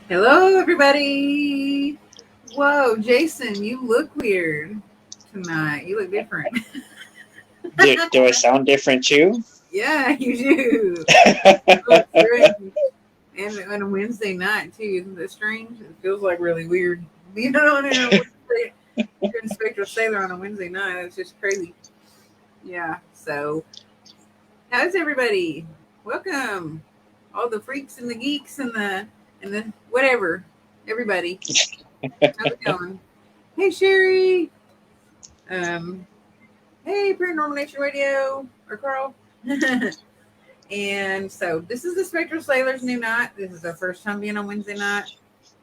Hello, everybody. Whoa, Jason, you look weird tonight. You look different. Do I sound different too? Yeah, you do. You look strange. And on a Wednesday night, too. Isn't that strange? It feels like really weird. You know, on a Wednesday, doing Spectral Sailor on a Wednesday night. It's just crazy. Yeah. So, how's everybody? Welcome. All the freaks and the geeks and the whatever. Everybody. How's it going? Hey, Sherry. Um, Hey, Paranormal Nature Radio, or Carl. And so this is the Spectral Sailor's new night. This is our first time being on Wednesday night.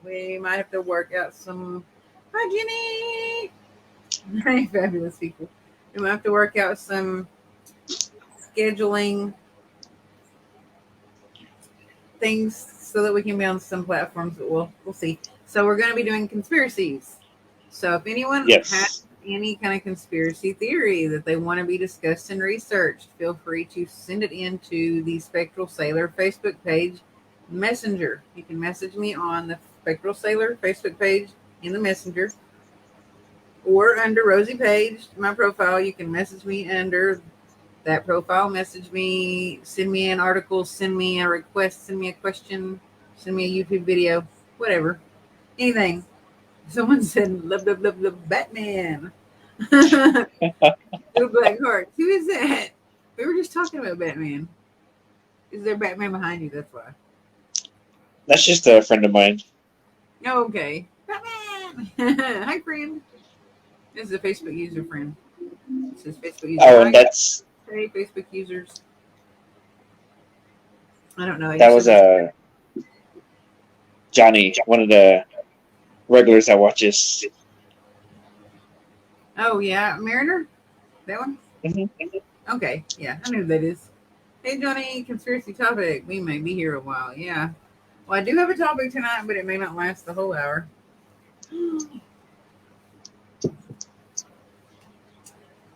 We might have to work out some. Hi, Jenny. Hey, fabulous people. We might have to work out some scheduling things so that we can be on some platforms, but we'll see. So we're going to be doing conspiracies. So if anyone has Yes. any kind of conspiracy theory that they want to be discussed and researched, feel free to send it into the Spectral Sailor Facebook page Messenger. You can message me on the Spectral Sailor Facebook page in the Messenger, or under Rosie Page, my profile. You can message me under that profile. Message me, send me an article, send me a request, send me a question, send me a YouTube video, whatever, anything. Someone said, love, love, love, love, Batman. Little Black Heart. Who is that? We were just talking about Batman. Is there Batman behind you? That's why. That's just a friend of mine. Oh, okay. Batman. Hi, friend. This is a Facebook user friend. This is Facebook user. Oh, Hi, and guys. that's Hey, Facebook users. I don't know. I that just was said this. Johnny, one of the regulars that watches. Oh, yeah. Mariner? That one? Hmm. Okay. Yeah, I know who that is. Hey, Johnny. Conspiracy topic. We may be here a while. Yeah. Well, I do have a topic tonight, but it may not last the whole hour. I'm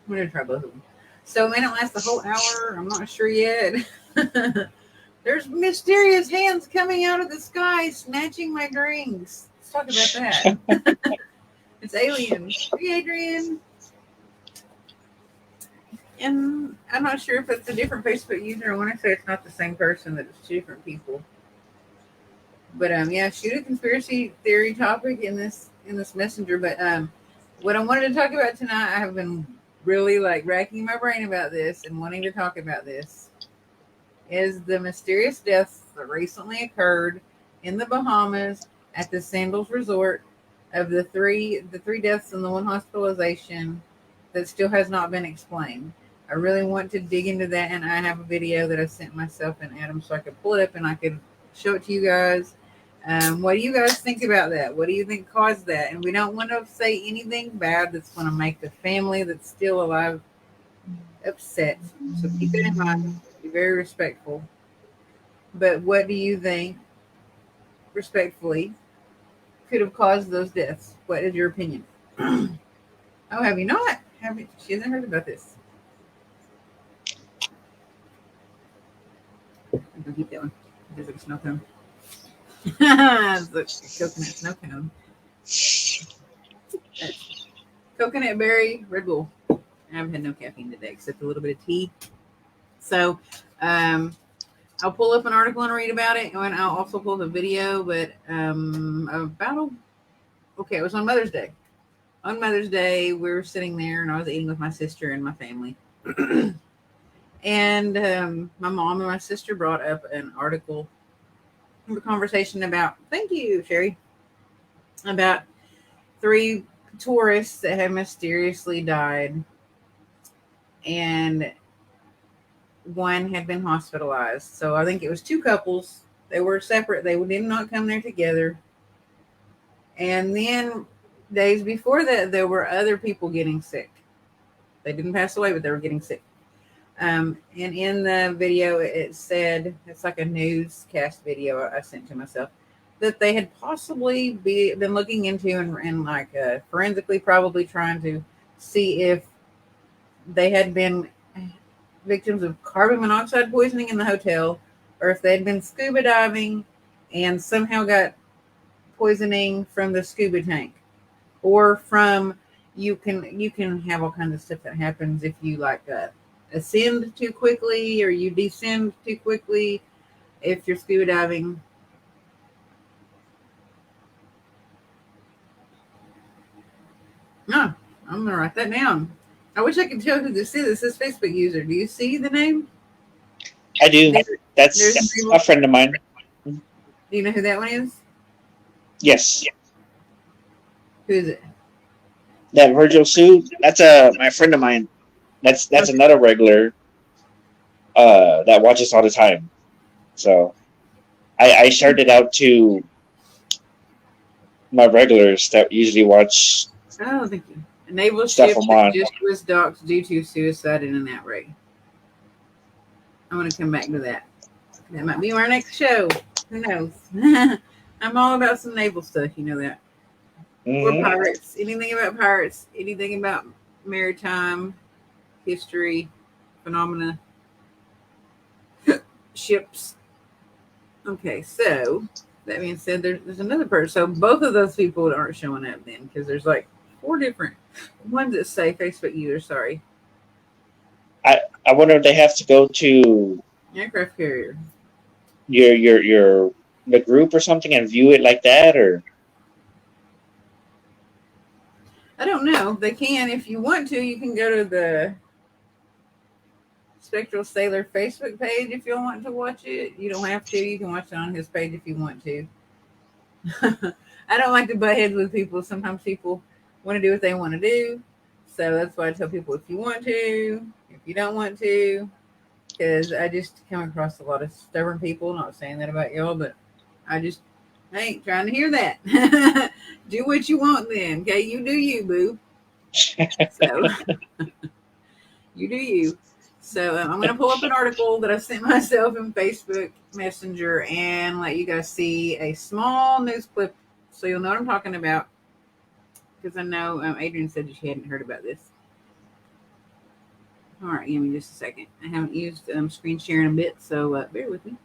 going to try both of them. So, it may not last the whole hour. I'm not sure yet. There's mysterious hands coming out of the sky snatching my drinks. Let's talk about that. It's aliens. Hey, Adrian. And I'm not sure if it's a different Facebook user. I want to say it's not the same person, that it's two different people. But yeah, shoot a conspiracy theory topic in this messenger. But what I wanted to talk about tonight, I have been really like racking my brain about this and wanting to talk about this, is the mysterious deaths that recently occurred in the Bahamas at the Sandals Resort, of the three deaths and the one hospitalization that still has not been explained. I really want to dig into that, and I have a video that I sent myself and Adam so I could pull it up and I could show it to you guys. What do you guys think about that? What do you think caused that? And we don't want to say anything bad that's going to make the family that's still alive upset. So keep it in mind. Be very respectful. But what do you think, respectfully, could have caused those deaths? What is your opinion? Oh, have you not? Have you, she hasn't heard about this. I'm gonna keep that one. There's like a snow cone. It's a coconut snow cone. That's coconut berry Red Bull. I haven't had no caffeine today except a little bit of tea. So, I'll pull up an article and read about it, and I'll also pull up a video. But about okay, it was on Mother's Day. On Mother's Day, we were sitting there, and I was eating with my sister and my family. And my mom and my sister brought up an article, a conversation about, thank you, Sherry, about three tourists that had mysteriously died, and one had been hospitalized. So I think it was two couples. They were separate. They did not come there together. And then days before that, there were other people getting sick. They didn't pass away, but they were getting sick. And in the video, it said, it's like a newscast video I sent to myself, that they had possibly been looking into and like forensically probably trying to see if they had been victims of carbon monoxide poisoning in the hotel, or if they had been scuba diving and somehow got poisoning from the scuba tank, or from you can have all kinds of stuff that happens if you like ascend too quickly or you descend too quickly if you're scuba diving. No, I'm gonna write that down. I wish I could tell who this is. This is Facebook user. Do you see the name? I do. There, there's a That's a friend of mine. Do you know who that one is? Yes, Who is it? that Virgil Sue. That's my friend of mine. That's Okay. another regular that watches all the time. So I shared it out to my regulars that usually watch Oh, thank you. A naval stuff ship I'm that on. just was docked due to suicide in an outrage. I'm going to come back to that. That might be our next show. Who knows? I'm all about some naval stuff, you know that. Or Hmm. pirates. Anything about pirates, anything about maritime history, phenomena, ships. Okay, so that being said, there's another person. So both of those people aren't showing up then because there's like four different ones that say Facebook user. Sorry, I wonder if they have to go to aircraft carrier. your the group or something and view it like that, or I don't know. They can if you want to. You can go to the Spectral Sailor Facebook page if you want to watch it. You don't have to. You can watch it on his page if you want to. I don't like to butt heads with people. Sometimes people want to do what they want to do. So that's why I tell people if you want to, if you don't want to, because I just come across a lot of stubborn people. Not saying that about y'all, but I just ain't trying to hear that. Do what you want then. Okay, you do you, boo. So you do you. So I'm going to pull up an article that I sent myself in Facebook Messenger and let you guys see a small news clip so you'll know what I'm talking about. Because I know Adrian said that she hadn't heard about this. All right, give me just a second. I haven't used screen sharing a bit, so bear with me.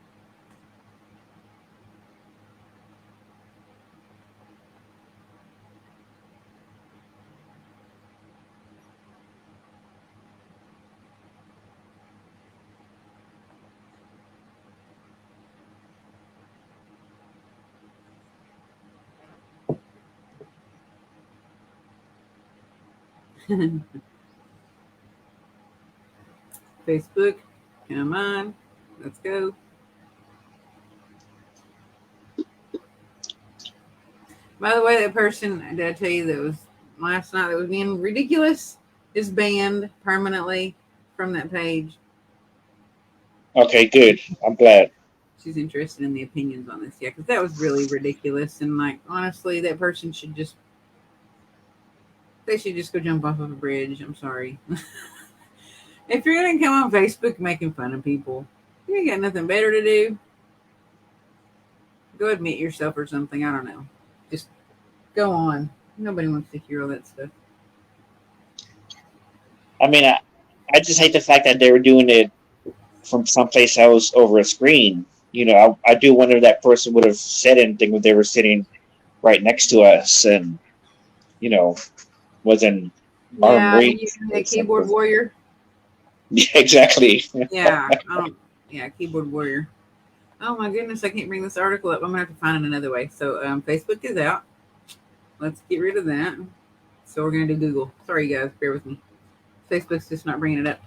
Facebook, come on, let's go. By the way, that person, did I tell you that was last night that was being ridiculous is banned permanently from that page. okay, good. I'm glad. She's interested in the opinions on this. Yeah, because that was really ridiculous. And, like, honestly, that person should just, they should just go jump off of a bridge. I'm sorry. If you're going to come on Facebook making fun of people, you ain't got nothing better to do. Go admit yourself or something. I don't know. Just go on. Nobody wants to hear all that stuff. I mean, I just hate the fact that they were doing it from someplace else over a screen. I do wonder if that person would have said anything if they were sitting right next to us and you know wasn't armed Yeah, rape you a or keyboard something. warrior. Yeah, exactly. Yeah, yeah, keyboard warrior. Oh my goodness, I can't bring this article up. I'm gonna have to find it another way. So Facebook is out. Let's get rid of that. So we're gonna do Google. Sorry guys, bear with me. Facebook's just not bringing it up.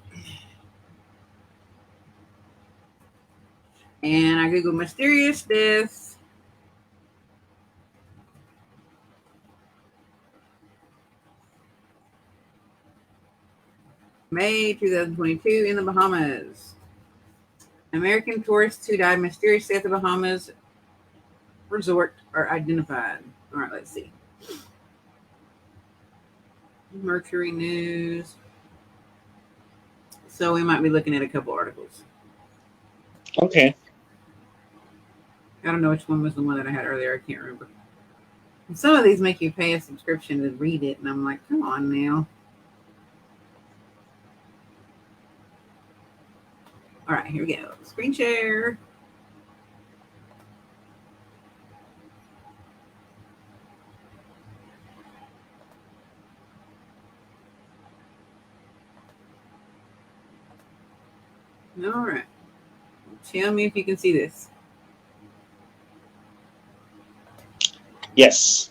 And I Googled mysterious deaths. May 2022 in the Bahamas. American tourists who died mysteriously at the Bahamas resort are identified. All right, let's see. Mercury News. So we might be looking at a couple articles. Okay. I don't know which one was the one that I had earlier. I can't remember. And some of these make you pay a subscription to read it, and I'm like, come on now. All right, here we go. Screen share. All right. Tell me if you can see this. Yes.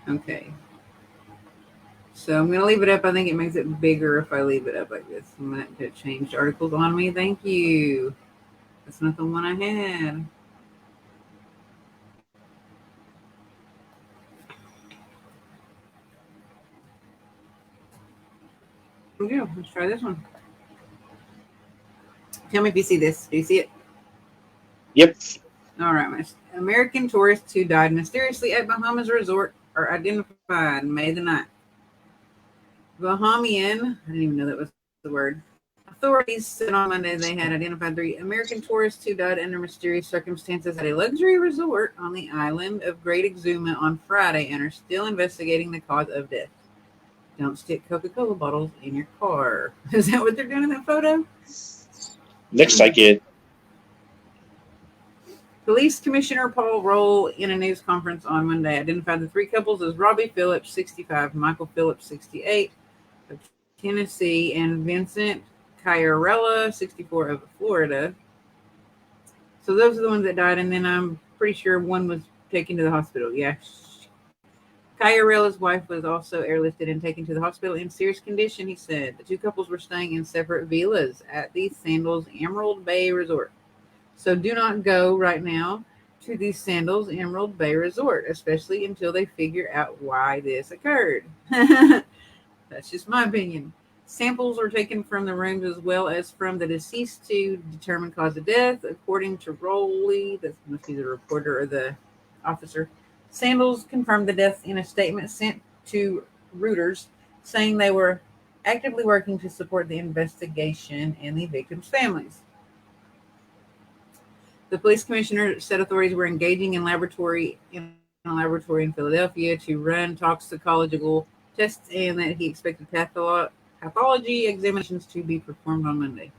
Okay. So I'm going to leave it up. I think it makes it bigger if I leave it up like this. I'm going to change articles on me. Thank you. That's not the one I had. Here we go. Let's try this one. Tell me if you see this. Do you see it? Yep. All right. American tourists who died mysteriously at Bahamas resort are identified May the 9th. Bahamian, I didn't even know that was the word. Authorities said on Monday they had identified 3 American tourists who died under mysterious circumstances at a luxury resort on the island of Great Exuma on Friday and are still investigating the cause of death. Don't stick Coca-Cola bottles in your car. Is that what they're doing in that photo? Looks like it. Police Commissioner Paul Roll, in a news conference on Monday, identified the 3 couples as Robbie Phillips, 65, Michael Phillips, 68, of Tennessee, and Vincent Chiarella, 64, of Florida. So those are the ones that died, and then I'm pretty sure one was taken to the hospital. Yeah. Chiarella's wife was also airlifted and taken to the hospital in serious condition, he said. The 2 couples were staying in separate villas at the Sandals Emerald Bay Resort. So do not go right now to the Sandals Emerald Bay Resort, especially until they figure out why this occurred. That's just my opinion. Samples are taken from the rooms as well as from the deceased to determine cause of death, according to Rowley. That must be the reporter or the officer. Sandals confirmed the death in a statement sent to Reuters, saying they were actively working to support the investigation and the victims' families. The police commissioner said authorities were engaging in a laboratory in Philadelphia to run toxicological tests and that he expected pathology examinations to be performed on Monday.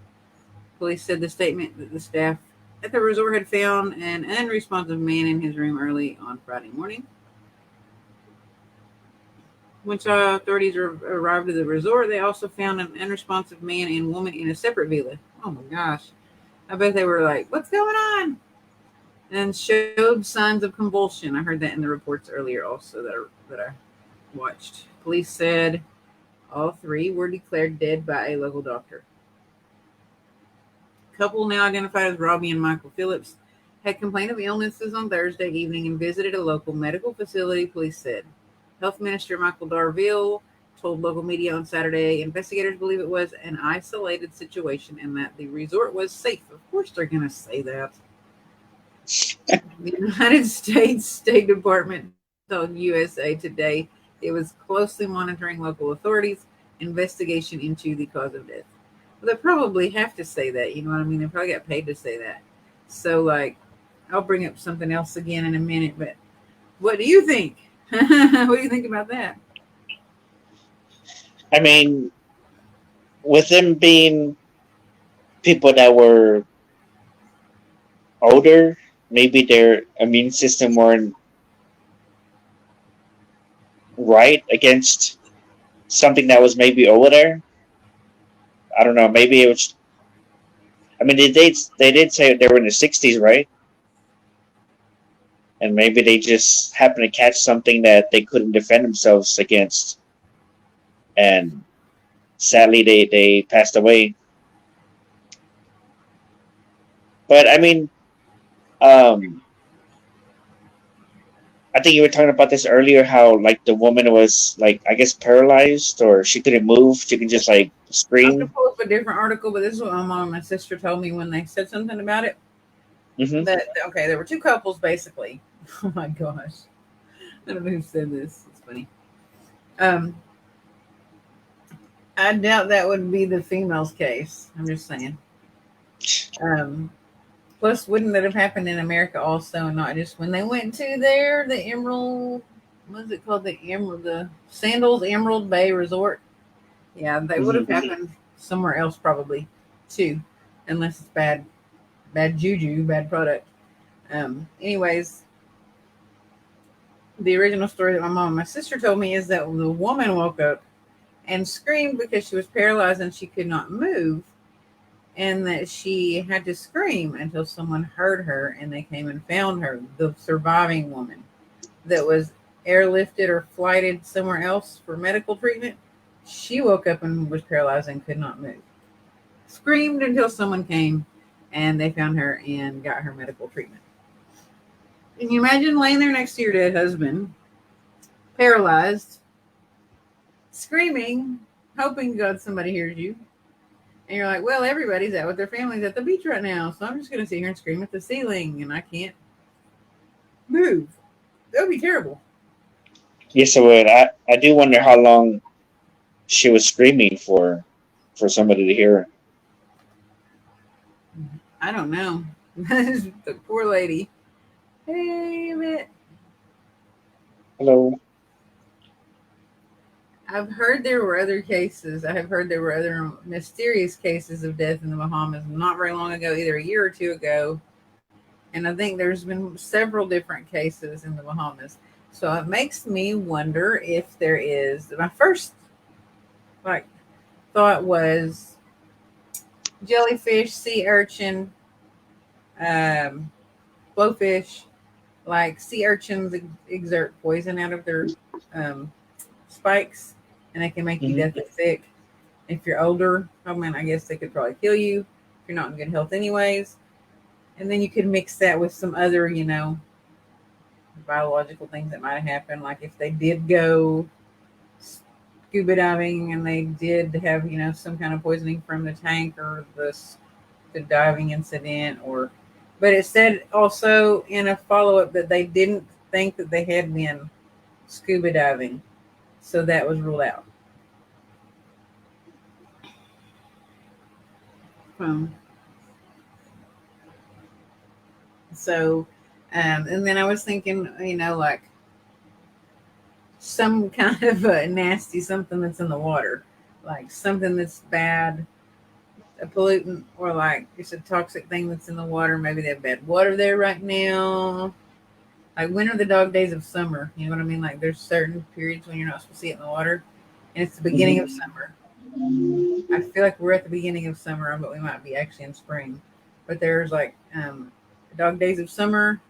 Police said the statement that the staff at the resort had found an unresponsive man in his room early on Friday morning. Once authorities arrived at the resort, they also found an unresponsive man and woman in a separate villa. Oh my gosh. I bet they were like, "What's going on?" And showed signs of convulsion. I heard that in the reports earlier also that I watched. Police said all 3 were declared dead by a local doctor. Couple now identified as Robbie and Michael Phillips had complained of illnesses on Thursday evening and visited a local medical facility, police said. Health Minister Michael Darville told local media on Saturday investigators believe it was an isolated situation and that the resort was safe. Of course they're going to say that. The United States State Department told USA Today it was closely monitoring local authorities' investigation into the cause of death. Well, they probably have to say that, you know what I mean? They probably got paid to say that. So, like, I'll bring up something else again in a minute, but what do you think? What do you think about that? I mean, with them being people that were older, maybe their immune system weren't right against something that was maybe over there. I don't know. Maybe it was. I mean, they did say they were in the 60s, right? And maybe they just happened to catch something that they couldn't defend themselves against, and sadly they passed away. But I mean, um, I think you were talking about this earlier. How like the woman was like I guess paralyzed or she couldn't move. She could just like I'm going to scream. pull up a different article, but this is what my mom and my sister told me when they said something about it. Hmm. That, okay, there were 2 couples basically. Oh my gosh. I don't know who said this. It's funny. Um, I doubt that would be the female's case. I'm just saying. Um, Plus, wouldn't that have happened in America also, and not just when they went to there, the Emerald, what is it called? The Sandals Emerald Bay Resort. Yeah, they would Hmm. have happened somewhere else probably too, unless it's bad juju, bad product. Anyways, the original story that my mom and my sister told me is that the woman woke up and screamed because she was paralyzed and she could not move, and that she had to scream until someone heard her and they came and found her, the surviving woman that was airlifted or flighted somewhere else for medical treatment. She woke up and was paralyzed and could not move. Screamed until someone came and they found her and got her medical treatment. Can you imagine laying there next to your dead husband, paralyzed, screaming, hoping to God somebody hears you? And you're like, well, everybody's out with their families at the beach right now, so I'm just going to sit here and scream at the ceiling and I can't move. That would be terrible. Yes, I would. I do wonder how long she was screaming for somebody to hear her. I don't know. The poor lady. Hey, man. Hello. I've heard there were other cases. I have heard there were other mysterious cases of death in the Bahamas not very long ago, either a year or two ago. And I think there's been several different cases in the Bahamas. So it makes me wonder if there is. My first like thought was jellyfish, sea urchin, um, blowfish. Like sea urchins exert poison out of their um, spikes, and they can make you Hmm. deathly sick. If you're older, I mean, I guess they could probably kill you if you're not in good health, anyways. And then you could mix that with some other, biological things that might happen. Like if they did go scuba diving and they did have, some kind of poisoning from the tank or the diving incident, or. But it said also in a follow up that they didn't think that they had been scuba diving, so that was ruled out. Um, so, and then I was thinking, like some kind of a nasty something that's in the water, like something that's bad, a pollutant, or like it's a toxic thing that's in the water. Maybe they have bad water there right now. Like when are the dog days of summer? You know what I mean? Like there's certain periods when you're not supposed to see it in the water, and it's the beginning of Hmm. summer. I feel like we're at the beginning of summer, but we might be actually in spring. But there's like dog days of summer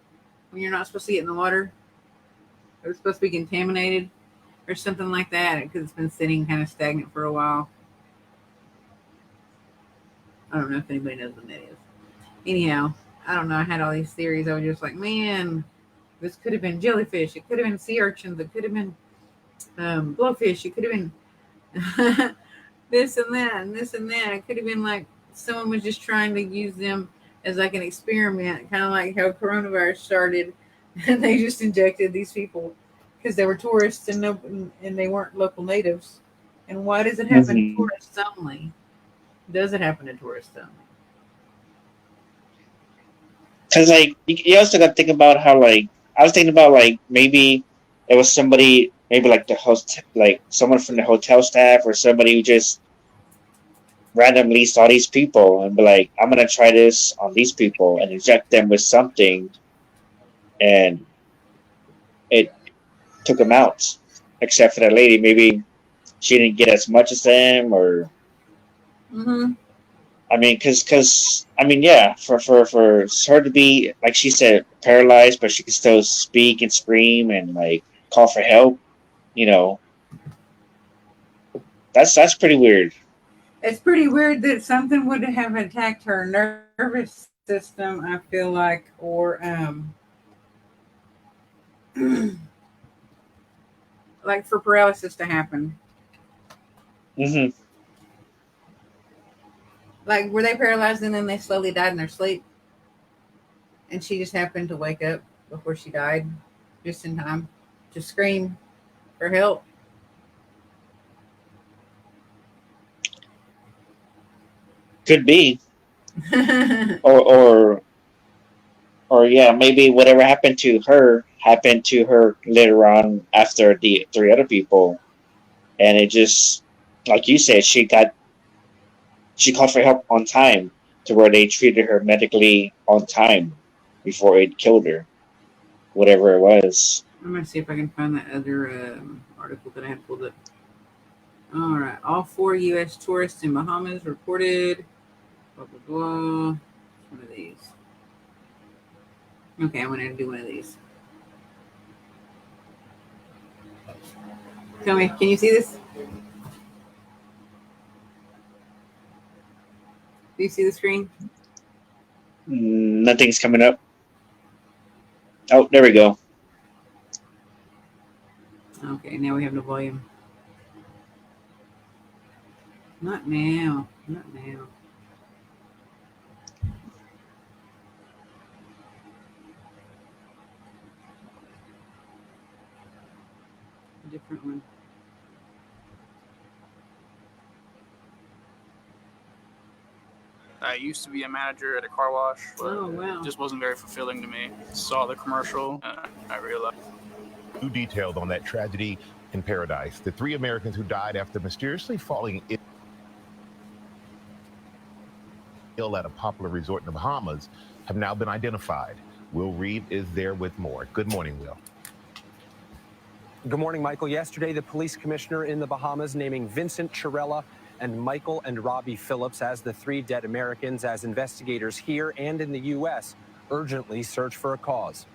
when you're not supposed to see it in the water. It's supposed to be contaminated or something like that because it's been sitting kind of stagnant for a while. I don't know if anybody knows what that is. Anyhow, I don't know. I had all these theories. I was just like, man, this could have been jellyfish. It could have been sea urchins. It could have been blowfish. It could have been this and that and this and that. It could have been like someone was just trying to use them as like an experiment, kind of like how coronavirus started, and they just injected these people because they were tourists and no, and they weren't local natives. And why does it happen to Hmm. tourists only? Does it happen to tourists only? Because like you also got to think about how like I was thinking about like maybe it was somebody maybe like the host like someone from the hotel staff or somebody who just randomly saw these people and be like, I'm gonna try this on these people and inject them with something, and it took them out. Except for that lady, maybe she didn't get as much as them, or Mm-hmm. I mean, because I mean, yeah, for her to be like she said paralyzed, but she can still speak and scream and like call for help. You know, that's pretty weird. It's pretty weird that something would have attacked her nervous system. I feel like, or like for paralysis to happen. Hmm. Like, were they paralyzed and then they slowly died in their sleep? And she just happened to wake up before she died, just in time to scream for help. Could be, Mm-hmm. or or yeah, maybe whatever happened to her later on after the three other people, and it just like you said, she called for help on time to where they treated her medically on time before it killed her, whatever it was. I'm gonna see if I can find that other article that I had pulled up. All right. All 4 U.S. tourists in Bahamas reported. Blah, blah, blah. One of these. Okay, I'm going to do one of these. Tell me, can you see this? Do you see the screen? Nothing's coming up. Oh, there we go. Okay, now we have the volume. Not now. Not now. A different one. I used to be a manager at a car wash, but Oh, wow. it just wasn't very fulfilling to me. Saw the commercial, and I realized. Who detailed on that tragedy in Paradise? The 3 Americans who died after mysteriously falling ill at a popular resort in the Bahamas have now been identified. Will Reed is there with more. Good morning, Will. Good morning, Michael. Yesterday, the police commissioner in the Bahamas naming Vincent Chirella and Michael and Robbie Phillips as the 3 dead Americans as investigators here and in the U.S. urgently search for a cause.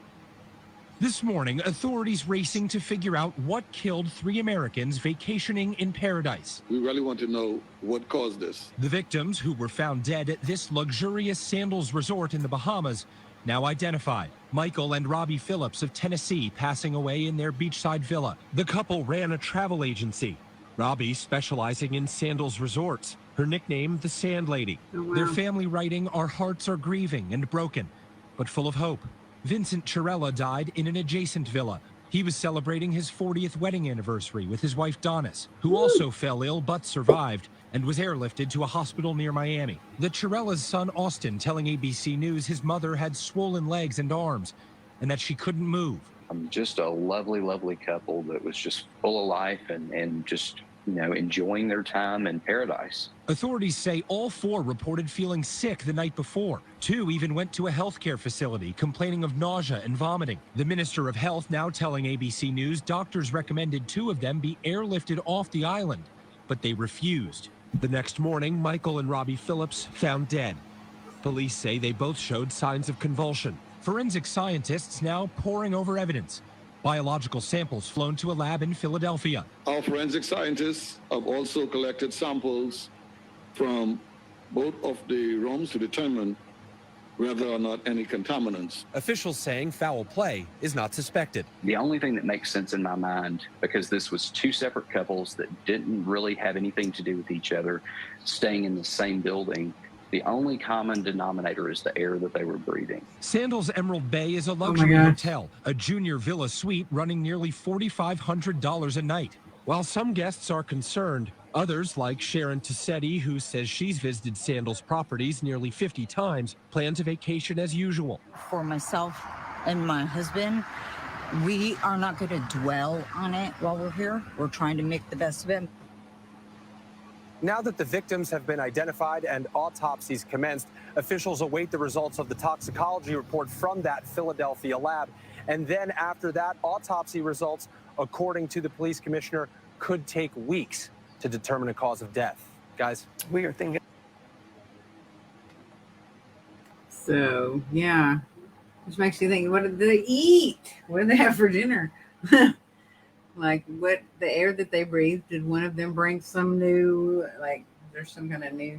This morning, authorities racing to figure out what killed 3 Americans vacationing in Paradise. We really want to know what caused this. The victims, who were found dead at this luxurious sandals resort in the Bahamas, now identified. Michael and Robbie Phillips of Tennessee passing away in their beachside villa. The couple ran a travel agency. Robbie specializing in sandals resorts. Her nickname, the Sand Lady. Oh, wow. Their family writing, "Our hearts are grieving and broken, but full of hope." Vincent Chirella died in an adjacent villa. He was celebrating his 40th wedding anniversary with his wife Donis, who also fell ill but survived and was airlifted to a hospital near Miami. The Chirella's son Austin telling ABC News his mother had swollen legs and arms and that she couldn't move. Just a lovely, lovely couple that was just full of life and just, enjoying their time in paradise. Authorities say all 4 reported feeling sick the night before. 2 even went to a healthcare facility complaining of nausea and vomiting. The Minister of Health now telling ABC News doctors recommended 2 of them be airlifted off the island, but they refused. The next morning, Michael and Robbie Phillips found dead. Police say they both showed signs of convulsion. Forensic scientists now poring over evidence. Biological samples flown to a lab in Philadelphia. Our forensic scientists have also collected samples from both of the rooms to determine whether or not any contaminants. Officials saying foul play is not suspected. The only thing that makes sense in my mind, because this was 2 separate couples that didn't really have anything to do with each other, staying in the same building, the only common denominator is the air that they were breathing. Sandals Emerald Bay is a luxury hotel, a junior villa suite running nearly $4,500 a night. While some guests are concerned, others, like Sharon Tassetti, who says she's visited Sandals properties nearly 50 times, plan to vacation as usual. For myself and my husband, we are not going to dwell on it while we're here. We're trying to make the best of it. Now that the victims have been identified and autopsies commenced, officials await the results of the toxicology report from that Philadelphia lab. And then after that, autopsy results, according to the police commissioner, could take weeks to determine a cause of death. Guys, we are thinking. So, yeah. Which makes you think, what did they eat? What did they have for dinner? Like, what the air that they breathed, did one of them bring some new, like, there's some kind of new,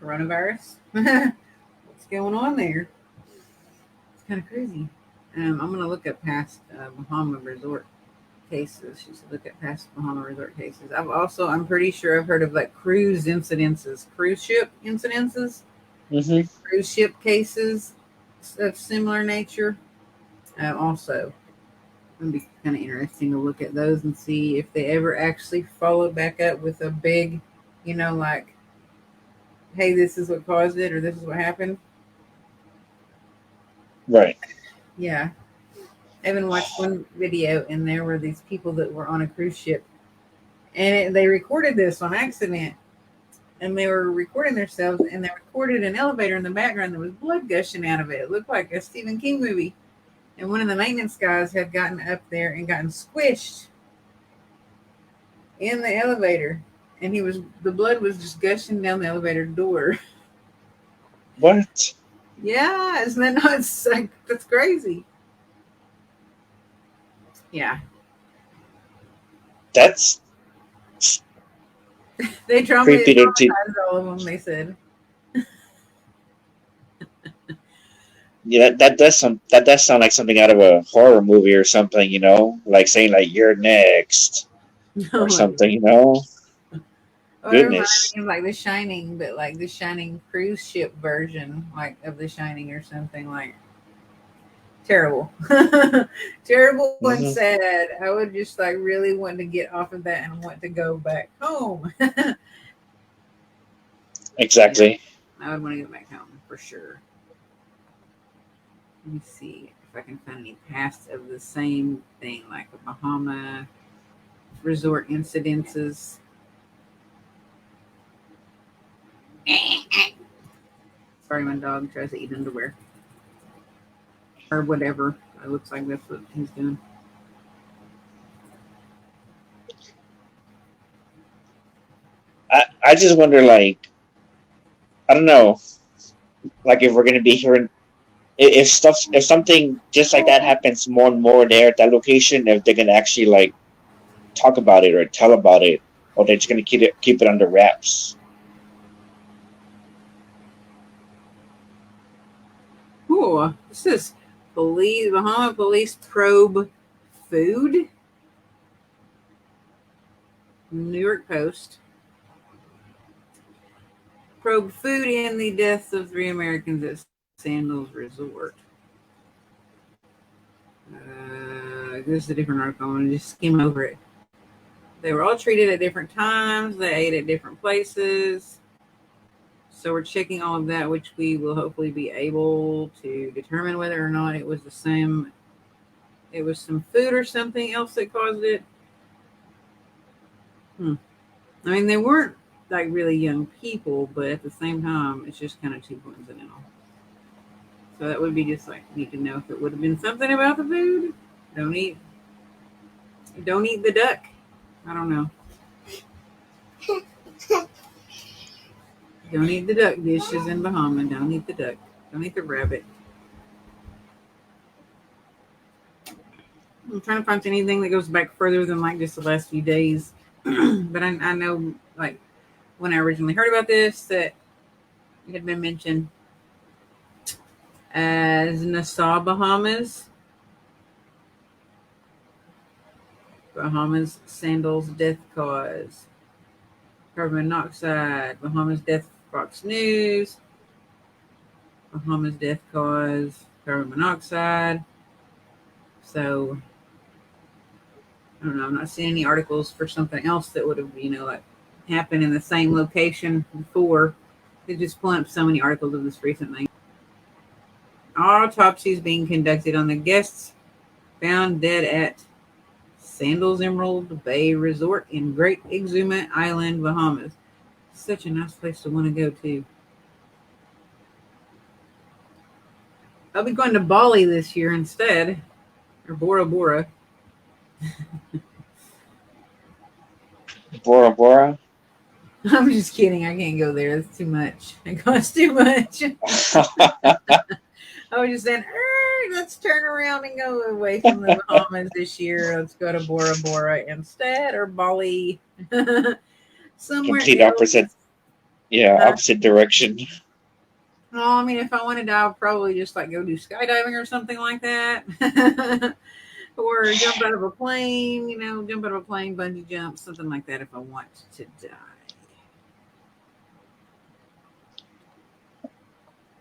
coronavirus? What's going on there? It's kind of crazy. I'm going to look up past Bahama resort cases. She said look at past Bahama resort cases. I'm pretty sure I've heard of, like, cruise ship incidences. Mm-hmm. Cruise ship cases of similar nature. Also, it'd be kind of interesting to look at those and see if they ever actually follow back up with a big, like, hey, this is what caused it, or this is what happened. Right. Yeah. I even watched one video, and there were these people that were on a cruise ship, and they recorded this on accident, and they were recording themselves, and they recorded an elevator in the background. There was blood gushing out of it. It looked like a Stephen King movie. And one of the maintenance guys had gotten up there and gotten squished in the elevator, and the blood was just gushing down the elevator door. What? Yeah, isn't that nuts? Like, that's crazy. Yeah, That's they creepy to traumatized all of them. They said, yeah, that does sound like something out of a horror movie or something, like saying like you're next "Oh or my something, goodness." Oh, it reminded Goodness. me of like The Shining, but like the Shining cruise ship version, like of The Shining or something like terrible, terrible and Hmm. sad. I would just like really want to get off of that and want to go back home. Yeah, Exactly. I would want to go back home for sure. Let me see if I can find any past of the same thing, like a Bahama resort incidences. Sorry, my dog tries to eat underwear or whatever. It looks like that's what he's doing. I just wonder, like, I don't know, like if we're gonna be hearing if something just like that happens more and more there at that location, if they're gonna actually like talk about it or tell about it, or they're just gonna keep it under wraps. Cool. This is Bahama police probe food. New York Post probe food in the deaths of 3 Americans at Sandals Resort. This is a different article. I'm going to just skim over it. They were all treated at different times. They ate at different places. So we're checking all of that, which we will hopefully be able to determine whether or not it was the same. It was some food or something else that caused it. I mean, they weren't like really young people, but at the same time, it's just kind of too coincidental. So that would be just like need to know if it would have been something about the food. Don't eat, don't eat the duck. I don't know. Don't eat the duck dishes in Bahama. Don't eat the duck. Don't eat the rabbit. I'm trying to find anything that goes back further than like just the last few days. But I know, like, when I originally heard about this, that it had been mentioned as Nassau, Bahamas. Bahamas Sandals death cause. Carbon monoxide. Bahamas death, Fox News. Bahamas death cause, carbon monoxide. So I don't know. I'm not seeing any articles for something else that would have, like happened in the same location before. They just pull up so many articles of this recently. Autopsies being conducted on the guests found dead at Sandals Emerald Bay Resort in Great Exuma Island, Bahamas. Such a nice place to want to go to. I'll be going to Bali this year instead, or Bora Bora. Bora Bora. I'm just kidding. I can't go there. It's too much. It costs too much. I was just saying, let's turn around and go away from the Bahamas this year. Let's go to Bora Bora instead, or Bali, somewhere Complete opposite. else. Yeah, opposite direction. Oh, I mean, if I wanted to, I would probably just like go do skydiving or something like that, or jump out of a plane. Jump out of a plane, bungee jump, something like that. If I want to die,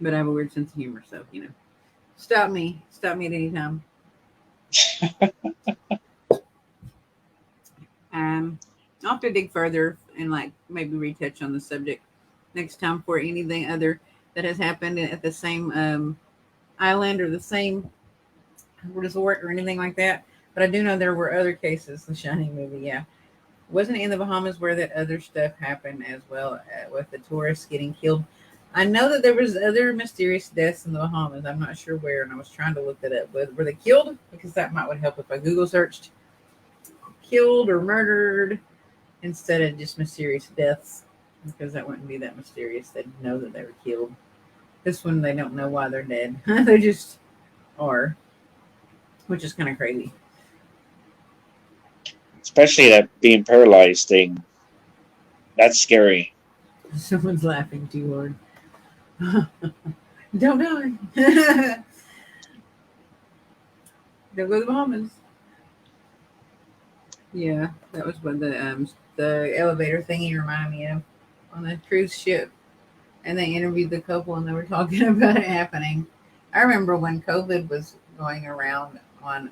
but I have a weird sense of humor, so stop me at any time. I'll have to dig further and like maybe retouch on the subject next time for anything other that has happened at the same island or the same resort or anything like that. But I do know there were other cases. The Shining movie, yeah, wasn't it in the Bahamas where that other stuff happened as well, with the tourists getting killed. I know that there was other mysterious deaths in the Bahamas. I'm not sure where, and I was trying to look that up. But were they killed? Because that might would help if I Google searched killed or murdered instead of just mysterious deaths, because that wouldn't be that mysterious. They'd know that they were killed. This one, they don't know why they're dead. They just are, which is kind of crazy. Especially that being paralyzed thing. That's scary. Someone's laughing too hard. Don't die. Don't go to the Bahamas. Yeah, that was what the elevator thingy reminded me of on the cruise ship. And they interviewed the couple and they were talking about it happening. I remember when COVID was going around on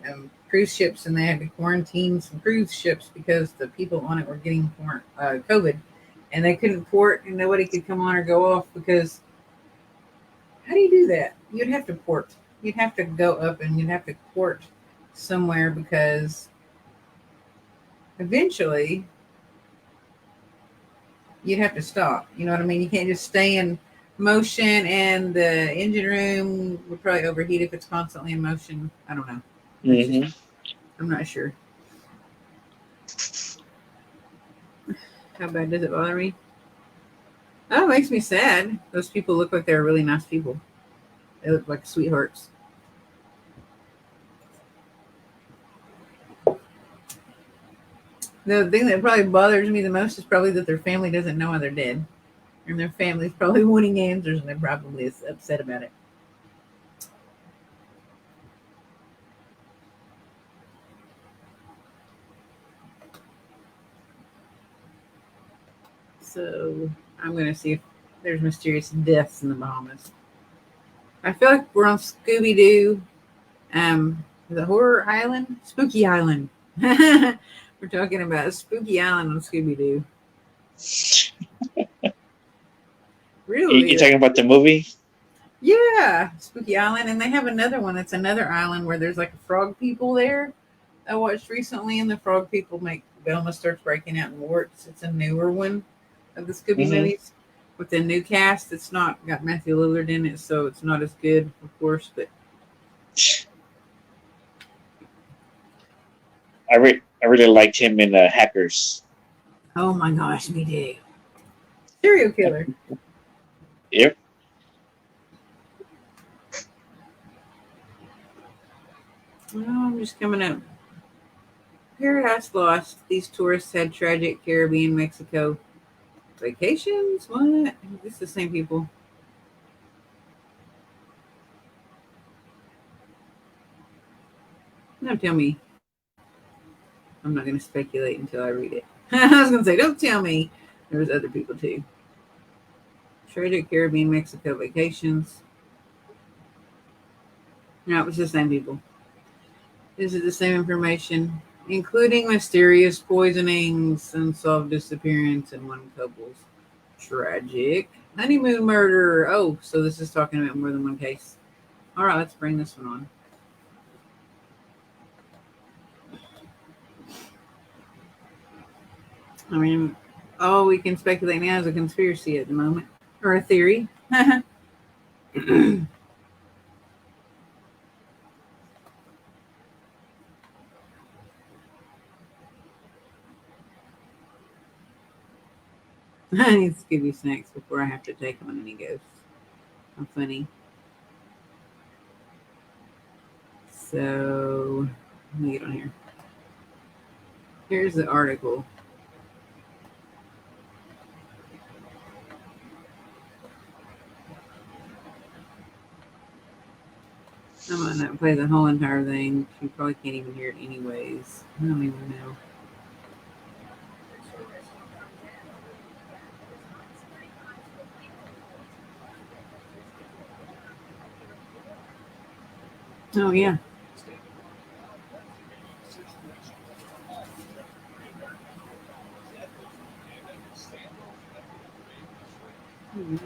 cruise ships and they had to quarantine some cruise ships because the people on it were getting COVID and they couldn't port and nobody could come on or go off because how do you do that? You'd have to port. You'd have to go up and you'd have to port somewhere because eventually you'd have to stop. You know what I mean? You can't just stay in motion and the engine room would probably overheat if it's constantly in motion. I don't know. Mm-hmm. I'm not sure. How bad does it bother me? Oh, it makes me sad. Those people look like they're really nice people. They look like sweethearts. The thing that probably bothers me the most is probably that their family doesn't know why they're dead. And their family's probably wanting answers and they're probably upset about it. So I'm going to see if there's mysterious deaths in the Bahamas. I feel like we're on Scooby Doo, the horror island, Spooky Island. We're talking about Spooky Island on Scooby Doo. Really? You're talking about the movie? Yeah, Spooky Island, and they have another one. That's another island where there's like frog people there. I watched recently, and the frog people make Velma starts breaking out in warts. It's a newer one of the Scooby movies with the new cast. It's not got Matthew Lillard in it, so it's not as good, of course. But I really liked him in Hackers. oh my gosh, me too. Serial killer. Yep. Well, I'm just coming up. Paradise Lost. These tourists had tragic Caribbean, Mexico vacations. What? It's the same people. Don't tell me. I'm not going to speculate until I read it. I was going to say, don't tell me. There was other people too. Tragic Caribbean, Mexico vacations. No, it was the same people. Is it the same information? Including mysterious poisonings, unsolved disappearance, and one couple's tragic honeymoon murder. Oh, so this is talking about more than one case. All right, let's bring this one on. I mean, all we can speculate now is a conspiracy at the moment, or a theory. I need Scooby snacks before I have to take on any ghosts. How funny. So, let me get on here. Here's the article. I might not play the whole entire thing. You probably can't even hear it anyways. I don't even know. Oh, yeah. Oh, yeah.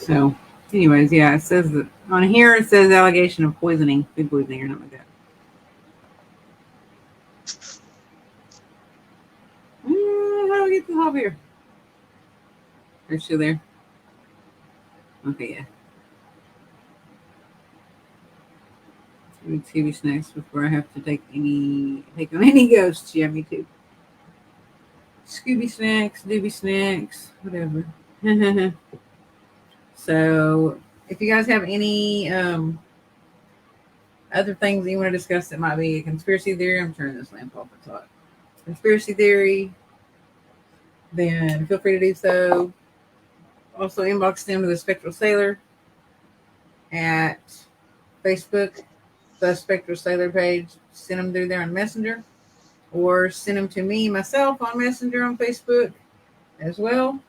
So, anyways, yeah, it says that on here it says allegation of poisoning, food poisoning, or something like that. How do we get to the top here? Are still there? Okay, yeah. TV snacks before I have to take on any ghosts. Yeah, me too. Scooby snacks, Dooby snacks, whatever. So, if you guys have any other things that you want to discuss that might be a conspiracy theory, I'm turning this lamp off. It's hot. Conspiracy theory, then feel free to do so. Also, inbox them to the Spectral Sailor at Facebook, the Spectral Sailor page. Send them through there on Messenger, or send them to me myself on Messenger on Facebook as well.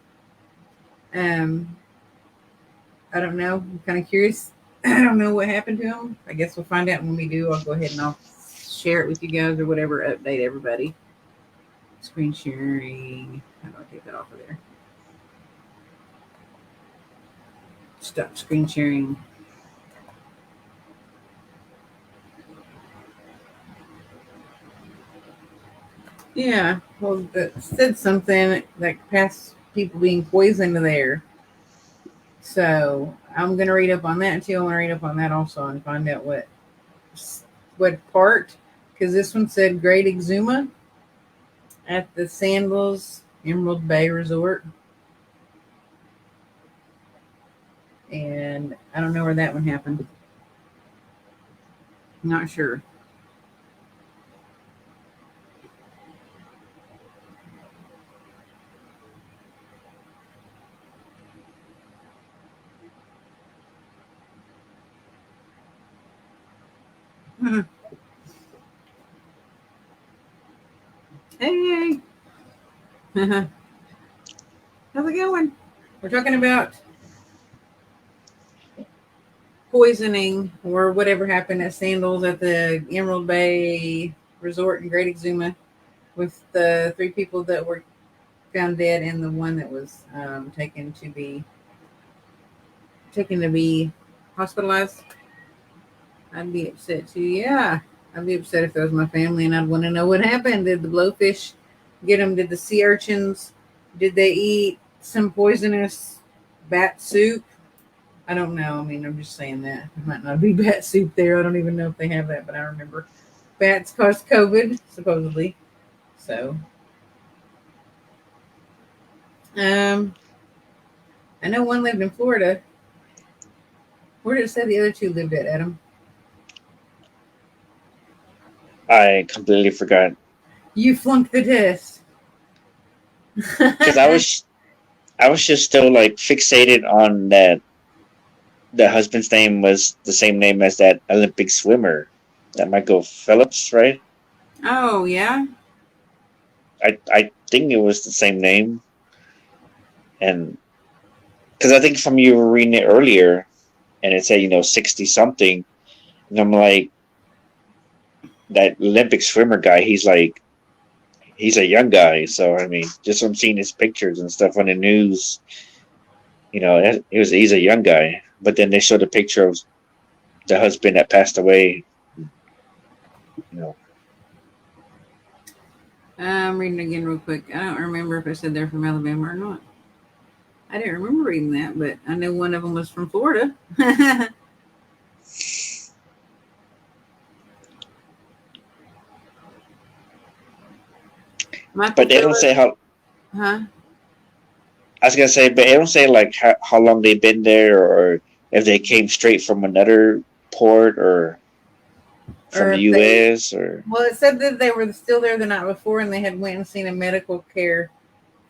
I don't know. I'm kind of curious. I don't know what happened to him. I guess we'll find out when we do. I'll go ahead and I'll share it with you guys or whatever. Update everybody. Screen sharing. How do I take that off of there? Stop screen sharing. Yeah, well, that said something like past people being poisoned there. So I'm gonna read up on that too. I want to read up on that also and find out what part, because this one said Great Exuma at the Sandals Emerald Bay Resort, and I don't know where that one happened. Not sure. Hey. How's it going? We're talking about poisoning or whatever happened at Sandals at the Emerald Bay Resort in Great Exuma with the 3 people that were found dead and the one that was taken to be hospitalized. I'd be upset too. Yeah, I'd be upset if that was my family, and I'd want to know what happened. Did the blowfish get them? Did the sea urchins? Did they eat some poisonous bat soup? I don't know. I mean, I'm just saying that it might not be bat soup there. I don't even know if they have that, but I remember bats caused COVID supposedly. So, I know one lived in Florida. Where did it say the other 2 lived at, Adam? I completely forgot You flunked the test. because I was just still like fixated on that. The husband's name was the same name as that Olympic swimmer, that Michael Phelps, right? Oh, yeah? I think it was the same name, and because I think from you were reading it earlier, and it said 60 something, and I'm like, that Olympic swimmer guy, he's a young guy, so I mean, just from seeing his pictures and stuff on the news, he's a young guy. But then they showed a picture of the husband that passed away. I'm reading again real quick. I don't remember if I said they're from Alabama or not. I didn't remember reading that, but I know one of them was from Florida. But they don't say how. Huh? I was gonna say, but they don't say like how long they've been there, or if they came straight from another port or from the U.S. or. Well, it said that they were still there the night before, and they had went and seen a medical care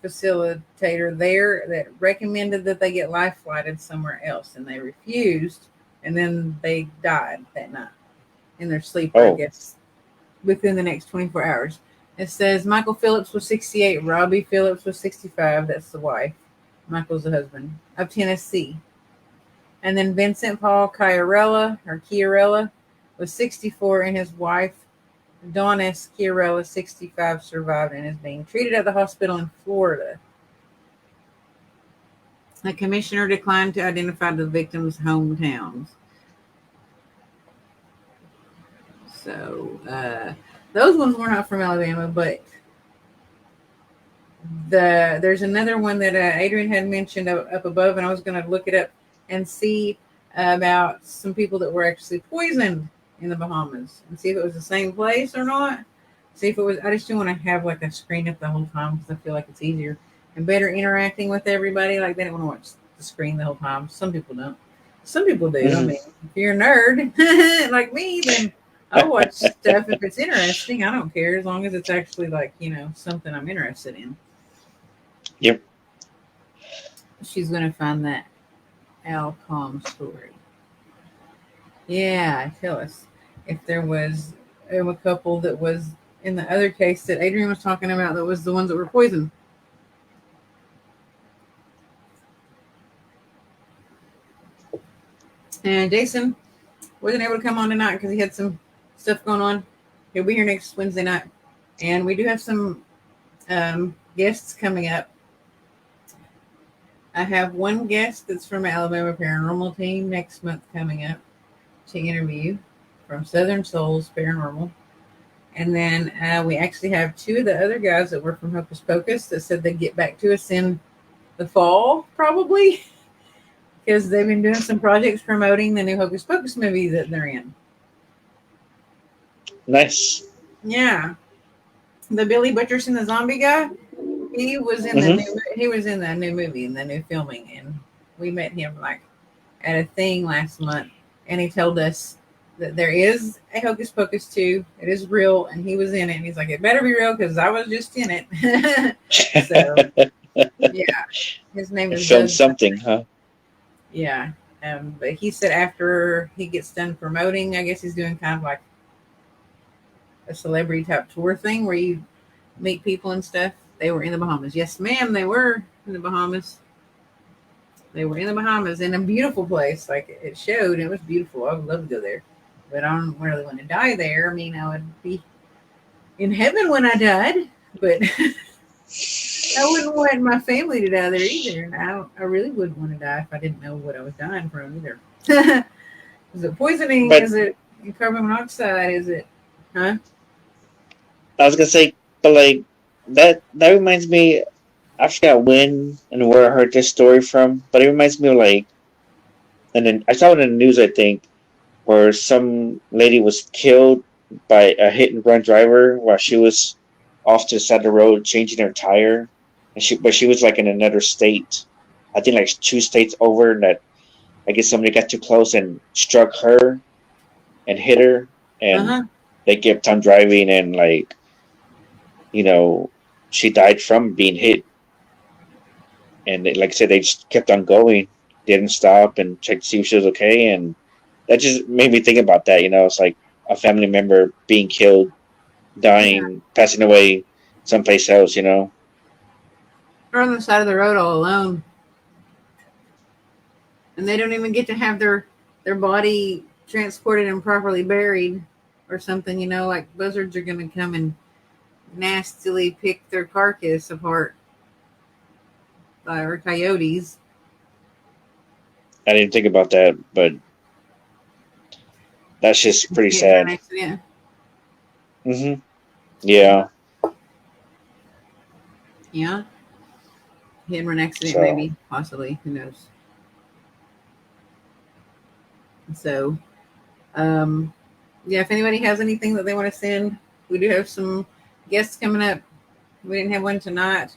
facilitator there that recommended that they get life flighted somewhere else, and they refused, and then they died that night in their sleep, I guess, within the next 24 hours. It says Michael Phillips was 68, Robbie Phillips was 65, that's the wife, Michael's the husband, of Tennessee. And then Vincent Paul Chiarella was 64, and his wife Donis Chiarella, 65, survived and is being treated at the hospital in Florida. The commissioner declined to identify the victims' hometowns. So those ones were not from Alabama, but there's another one that Adrian had mentioned up above, and I was going to look it up and see about some people that were actually poisoned in the Bahamas and see if it was the same place or not. See if it was. I just don't want to have like a screen up the whole time because I feel like it's easier and better interacting with everybody. Like they don't want to watch the screen the whole time. Some people don't. Some people do. I mean, if you're a nerd like me, then I'll watch stuff if it's interesting. I don't care as long as it's actually like something I'm interested in. Yep. She's going to find that Alcom story. Yeah, tell us if there was a couple that was in the other case that Adrian was talking about that was the ones that were poisoned. And Jason wasn't able to come on tonight because he had some stuff going on. He'll be here next Wednesday night. And we do have some guests coming up. I have one guest that's from Alabama Paranormal Team next month coming up to interview from Southern Souls Paranormal. And then we actually have two of the other guys that were from Hocus Pocus that said they'd get back to us in the fall, probably, because they've been doing some projects promoting the new Hocus Pocus movie that they're in. Nice. Yeah. The Billy Butcherson, the zombie guy, he was in the new movie, in the new filming, and we met him like at a thing last month, and he told us that there is a Hocus Pocus 2. It is real, and he was in it. And he's like, it better be real because I was just in it. So, yeah. His name is Filmed Doug something, huh? Yeah. But he said after he gets done promoting, I guess he's doing kind of like a celebrity type tour thing where you meet people and stuff. They were in the Bahamas. Yes, ma'am, they were in the Bahamas. They were in the Bahamas in a beautiful place. Like it showed, it was beautiful. I would love to go there. But I don't really want to die there. I mean, I would be in heaven when I died, but I wouldn't want my family to die there either. And I really wouldn't want to die if I didn't know what I was dying from either. Is it poisoning? But, is it carbon monoxide? Is it, huh? I was gonna say, but like that reminds me. I forgot when and where I heard this story from, but it reminds me of like, and then I saw it in the news, I think, where some lady was killed by a hit and run driver while she was off to the side of the road changing her tire, and she was like in another state, I think like 2 states over, and that I guess somebody got too close and struck her and hit her, and they kept on driving, and like, she died from being hit, and like I said, they just kept on going, didn't stop and check to see if she was okay, and that just made me think about that. It's like a family member being killed, dying, passing away someplace else. Or on the side of the road all alone, and they don't even get to have their body transported and properly buried or something. Like buzzards are going to come and nastily pick their carcass apart, or coyotes. I didn't think about that, but that's just pretty sad. Mm-hmm. Yeah. Yeah. Hit and run accident, maybe, possibly. Who knows? So, yeah, if anybody has anything that they want to send, we do have some guests coming up. We didn't have one tonight.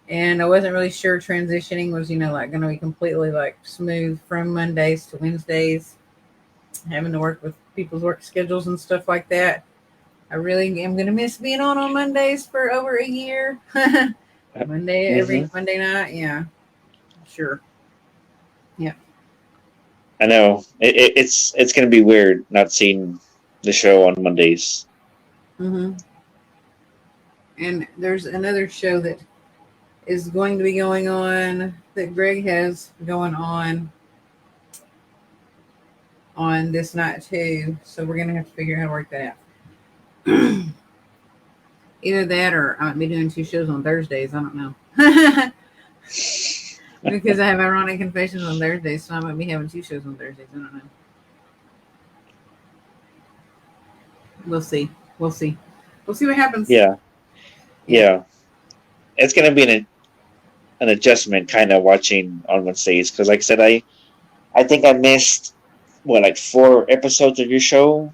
And I wasn't really sure transitioning was, like going to be completely like smooth from Mondays to Wednesdays, having to work with people's work schedules and stuff like that. I really am going to miss being on Mondays for over a year. Every Monday night. Yeah, sure. Yeah. I know it's going to be weird not seeing the show on Mondays. Mm-hmm. And there's another show that is going to be going on that Greg has going on this night too. So we're going to have to figure out how to work that out. Either that or I might be doing 2 shows on Thursdays. I don't know. Because I have Ironic Confessions on Thursdays, so I might be having 2 shows on Thursdays. I don't know. We'll see. We'll see. We'll see what happens. Yeah. It's gonna be an adjustment, kind of watching on Wednesdays, because, like I said, I think I missed like 4 episodes of your show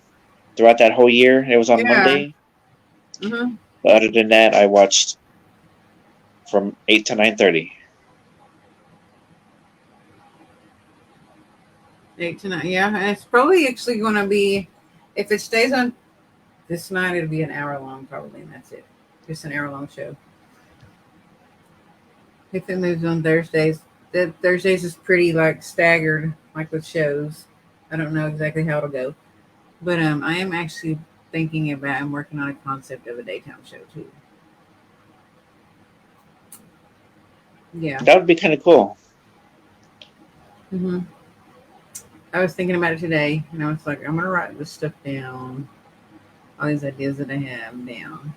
throughout that whole year. It was on Yeah. Monday. Mm-hmm. But other than that, I watched from 8 to 9:30. 8 to 9. Yeah, and it's probably actually going to be, if it stays on this night, it'll be an hour long probably, and that's it. Just an hour long show. If it moves on Thursdays, that Thursdays is pretty like staggered, like with shows. I don't know exactly how it'll go, but I am actually thinking about. I'm working on a concept of a daytime show too. Yeah. That would be kind of cool. Mm-hmm. I was thinking about it today, and I was like, I'm gonna write this stuff down, all these ideas that I have down.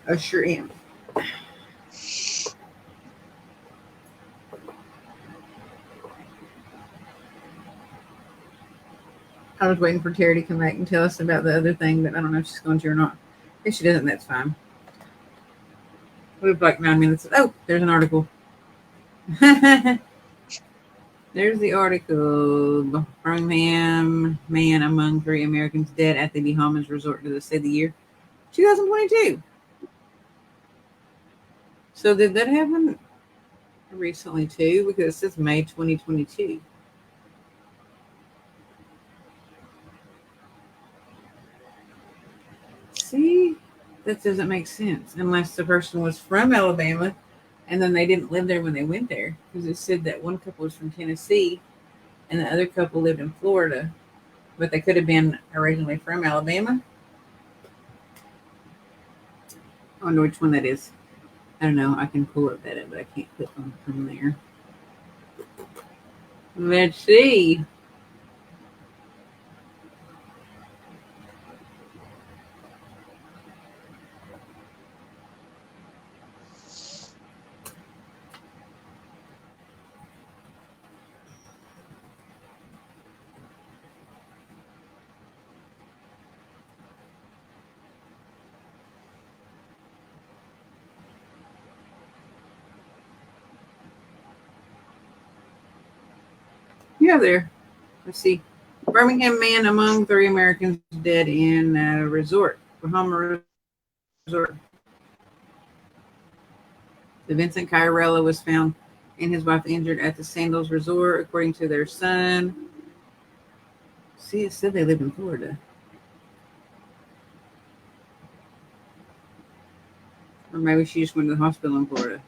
I sure am. I was waiting for Terry to come back and tell us about the other thing, but I don't know if she's going to or not. If she doesn't, that's fine. We have like 9 minutes. Oh, there's an article. There's the article. Birmingham man among 3 Americans dead at the Bahamas resort to the say the year 2022. So did that happen recently too? Because it says May 2022. See, that doesn't make sense unless the person was from Alabama and then they didn't live there when they went there. Because it said that one couple was from Tennessee and the other couple lived in Florida, but they could have been originally from Alabama. I wonder which one that is. I don't know. I can pull up that, but I can't click on from there. Let's see. Yeah, there. Let's see. Birmingham man among 3 Americans dead in a resort. Bahama resort. The Vincent Chiarella was found and his wife injured at the Sandals Resort, according to their son. See, it said they live in Florida. Or maybe she just went to the hospital in Florida.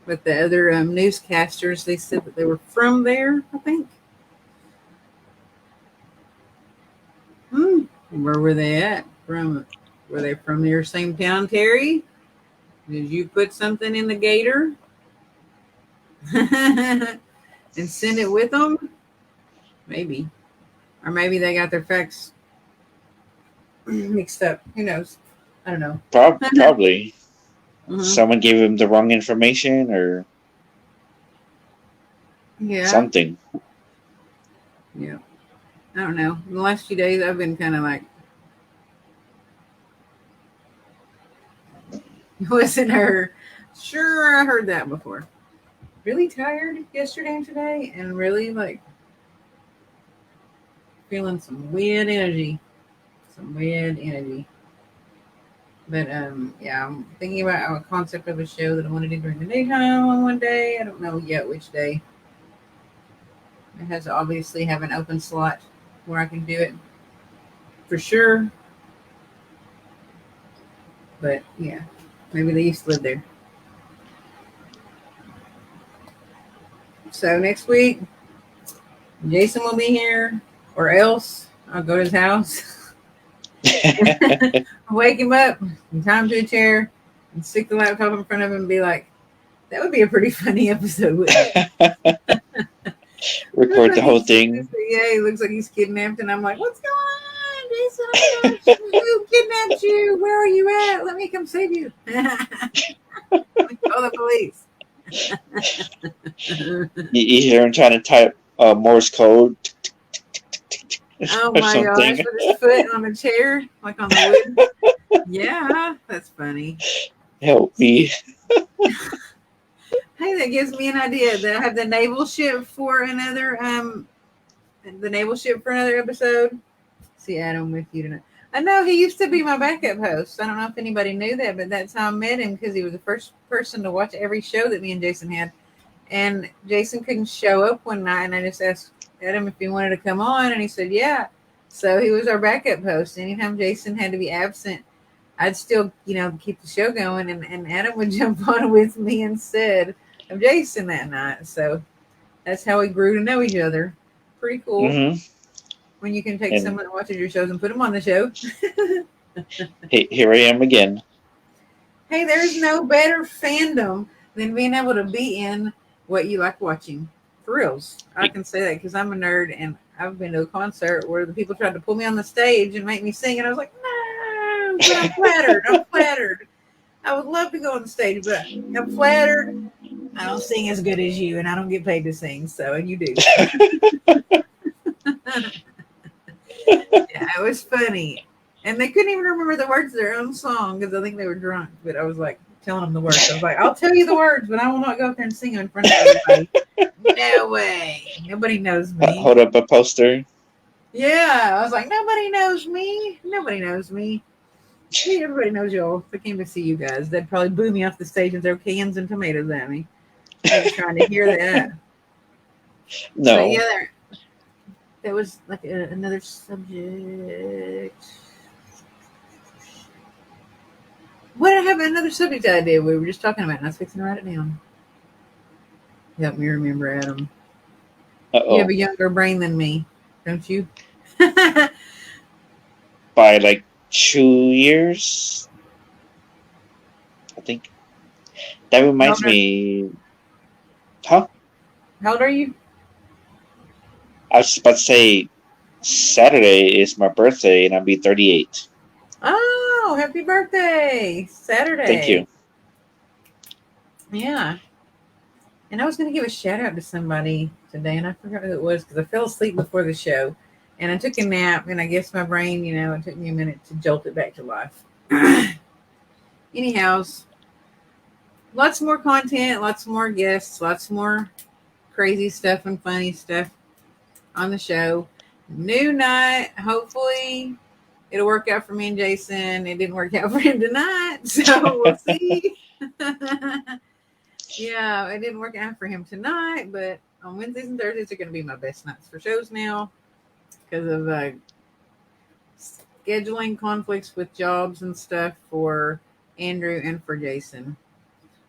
But the other newscasters, they said that they were from there, I think. Where were they at? From? Were they from your same town, Terry? Did you put something in the gator and send it with them? Maybe. Or maybe they got their facts mixed up. Who knows? I don't know. Probably. Mm-hmm. Someone gave him the wrong information or something. Yeah. I don't know. In the last few days, I've been kind of like, wasn't her. Sure, I heard that before. Really tired yesterday and today, and really like feeling some weird energy. But yeah, I'm thinking about a concept of a show that I want to do during the daytime on one day. I don't know yet which day. It has to obviously have an open slot where I can do it for sure. But yeah, maybe they used to live there. So next week, Jason will be here, or else I'll go to his house, wake him up, and tie him to a chair, and stick the laptop in front of him and be like, that would be a pretty funny episode, wouldn't it? Record the whole thing. Yeah, he looks like he's kidnapped, and I'm like, what's going on, Jason? Oh my gosh, who kidnapped you? Where are you at? Let me come save you. Call the police. You hear him trying to type Morse code Oh or my gosh, something. with his foot on the chair, like on the wood. Yeah, that's funny. Help me. Hey, that gives me an idea. That I have the naval ship for another episode. See Adam with you tonight. I know he used to be my backup host. I don't know if anybody knew that, but that's how I met him because he was the first person to watch every show that me and Jason had. And Jason couldn't show up one night, and I just asked Adam if he wanted to come on, and he said, yeah. So he was our backup host. Anytime Jason had to be absent, I'd still, keep the show going, and Adam would jump on with me instead of Jason that night. So that's how we grew to know each other. Pretty cool Hmm. when you can take And someone that watches your shows and put them on the show. here I am again. Hey, there's no better fandom than being able to be in what you like watching. For reals. I can say that because I'm a nerd and I've been to a concert where the people tried to pull me on the stage and make me sing, and I was like, no, but I'm flattered. I'm flattered. I would love to go on the stage, but I'm flattered. I don't sing as good as you, and I don't get paid to sing, and you do. Yeah, it was funny. And they couldn't even remember the words of their own song because I think they were drunk. But I was like telling them the words. I was like, I'll tell you the words, but I will not go up there and sing them in front of everybody. No way. Nobody knows me. Hold up a poster. Yeah. I was like, nobody knows me. Nobody knows me. See, everybody knows y'all. If I came to see you guys, they'd probably boo me off the stage and throw cans and tomatoes at me. I was trying to hear that. No. But yeah, there was like another subject. What I have another subject idea we were just talking about, and I was fixing to write it down. Help me remember, Adam. Uh-oh. You have a younger brain than me, don't you? By like 2 years, I think. That reminds me. Huh? How old are you? I was about to say Saturday is my birthday, and I'll be 38. Oh, happy birthday! Saturday. Thank you. Yeah. And I was going to give a shout out to somebody today, and I forgot who it was because I fell asleep before the show. And I took a nap, and I guess my brain, it took me a minute to jolt it back to life. Anyhow, lots more content, lots more guests, lots more crazy stuff and funny stuff on the show. New night. Hopefully, it'll work out for me and Jason. It didn't work out for him tonight, so we'll see. Yeah, it didn't work out for him tonight, but on Wednesdays and Thursdays are going to be my best nights for shows now because of scheduling conflicts with jobs and stuff for Andrew and for Jason.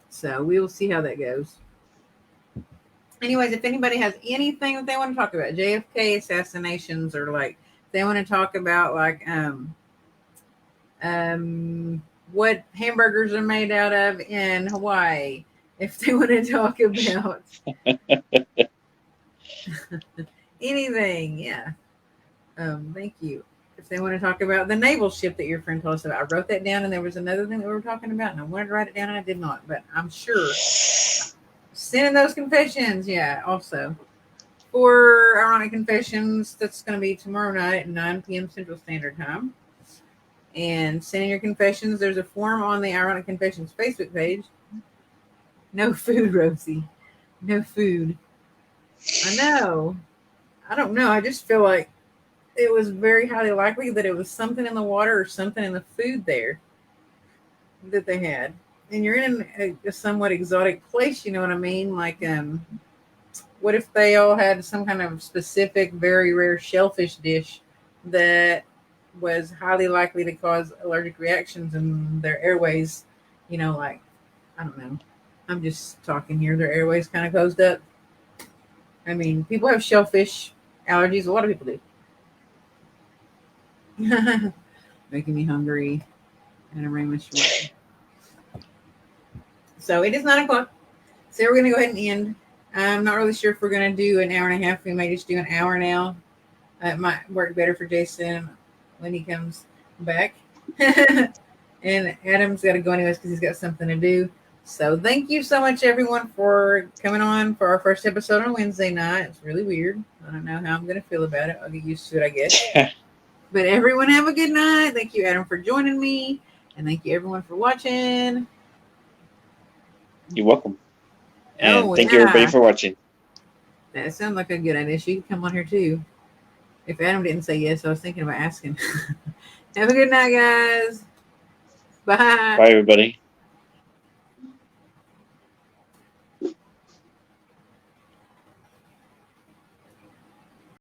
So we will see how that goes. Anyways, if anybody has anything that they want to talk about, JFK assassinations, or like they want to talk about like what hamburgers are made out of in Hawaii, if they want to talk about anything, yeah. Thank you. If they want to talk about the naval ship that your friend told us about, I wrote that down, and there was another thing that we were talking about, and I wanted to write it down, and I did not, but I'm sure. Sending those confessions, yeah, also. For Ironic Confessions, that's going to be tomorrow night at 9 p.m. Central Standard Time. And sending your confessions, there's a form on the Ironic Confessions Facebook page. No food, Rosie. No food. I know. I don't know. I just feel like it was very highly likely that it was something in the water or something in the food there that they had. And you're in a somewhat exotic place, you know what I mean? Like, what if they all had some kind of specific, very rare shellfish dish that was highly likely to cause allergic reactions in their airways? Like, I don't know. I'm just talking here. Their airways kind of closed up. I mean, people have shellfish allergies. A lot of people do. Making me hungry. And I'm running short. So it is 9 o'clock. So we're going to go ahead and end. I'm not really sure if we're going to do an hour and a half. We may just do an hour now. It might work better for Jason when he comes back. And Adam's got to go anyways because he's got something to do. So thank you so much, everyone, for coming on for our first episode on Wednesday night. It's really weird. I don't know how I'm going to feel about it. I'll get used to it, I guess. But everyone have a good night. Thank you, Adam, for joining me. And thank you, everyone, for watching. You're welcome. And Oh, thank you, everybody, for watching. That sounds like a good idea. She can come on here, too. If Adam didn't say yes, I was thinking about asking. Have a good night, guys. Bye. Bye, everybody.